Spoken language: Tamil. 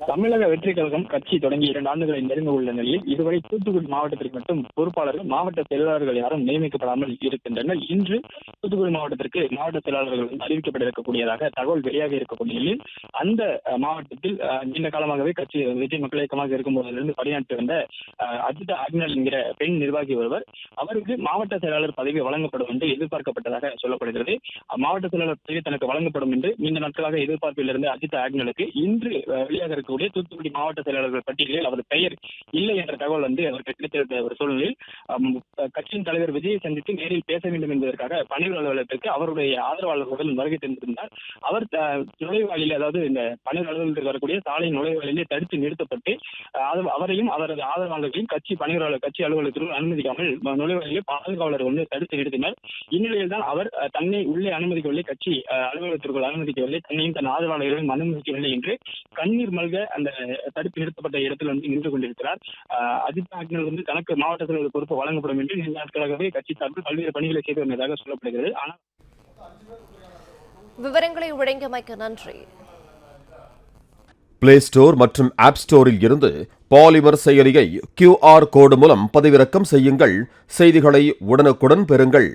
தமிழக வெற்றி கழகம் கட்சி தொடங்கி 2 ஆண்டுகளை நெருங்க உள்ள நிலையில் இதுவரை தூத்துக்குடி மாவட்டத்திற்கு மட்டும் பொறுப்பாளர்கள், மாவட்ட செயலாளர்கள் யாரும் நியமிக்கப்படாமல் இருக்கின்றனர். இன்று தூத்துக்குடி மாவட்டத்திற்கு மாவட்ட செயலாளர்கள் அறிவிக்கப்பட இருக்கக்கூடியதாக தகவல் வெளியாக இருக்கக்கூடிய நிலையில் அந்த மாவட்டத்தில் நீண்ட காலமாகவே கட்சி விஜய் மக்கள் இயக்கமாக இருக்கும் போதிலிருந்து பணியாற்றி வந்த அஜிதா ஆக்னல் என்கிற பெண் நிர்வாகி ஒருவர், அவருக்கு மாவட்ட செயலாளர் பதவி வழங்கப்படும் என்று எதிர்பார்க்கப்பட்டதாக சொல்லப்படுகிறது. மாவட்ட செயலாளர் பதவி தனக்கு வழங்கப்படும் என்று நீண்ட நாட்களாக எதிர்பார்ப்பில் இருந்த அஜிதா ஆக்னலுக்கு இன்று வெளியாக இருக்கக்கூடிய தூத்துக்குடி மாவட்ட செயலாளர்கள் பட்டியலில் அவர் பெயர் இல்லை என்ற தகவல் அவருக்கு கிடைத்திருந்த ஒரு சூழ்நிலையில் கட்சியின் தலைவர் விஜயை சந்தித்து நேரில் பேச வேண்டும் என்பதற்காக பணியாளர் அலுவலகத்திற்கு அவருடைய ஆதரவாளர்களுடன் வருகை தந்திருந்தார். அவர் நுழைவாயிலே, அதாவது இந்த பணியாளர் அலுவலகத்திற்கு வரக்கூடிய சாலை நுழைவாயிலே தடுத்து நிறுத்தப்பட்டு அவரையும் அவரது ஆதரவாளர்களையும் கட்சி அலுவலகத்திற்குள் அனுமதிக்காமல் நுழைவாயிலே பாதுகாவலர் தடுத்து நிறுத்தினார். இந்நிலையில் தான் அவர் தன்னை உள்ளே அனுமதிக்கவில்லை, கட்சி அலுவலகத்திற்குள் அனுமதிக்கவில்லை, தன்னையும் தன் ஆதரவாளர்களையும் அனுமதிக்கவில்லை என்று கண்ணீர் மல்க அந்த தடுப்பு நிறுத்தப்பட்ட இடத்தில் நின்று கொண்டிருக்கிறார். அஜித் ஆக்னல் தனக்கு மாவட்ட செயலாளர் பொறுப்பு வழங்கப்படும் என்று நீண்ட நாட்களாகவே கட்சி சார்பில் பல்வேறு பணிகளை செய்து வந்ததாக சொல்லப்படுகிறது. ஆனால் விவரங்களை வழங்கியமைக்கு நன்றி. பிளே ஸ்டோர் மற்றும் ஆப் ஸ்டோரில் இருந்து பாலிமர் செயலியை QR கோடு மூலம் பதிவிறக்கம் செய்யுங்கள். செய்திகளை உடனுக்குடன் பெறுங்கள்.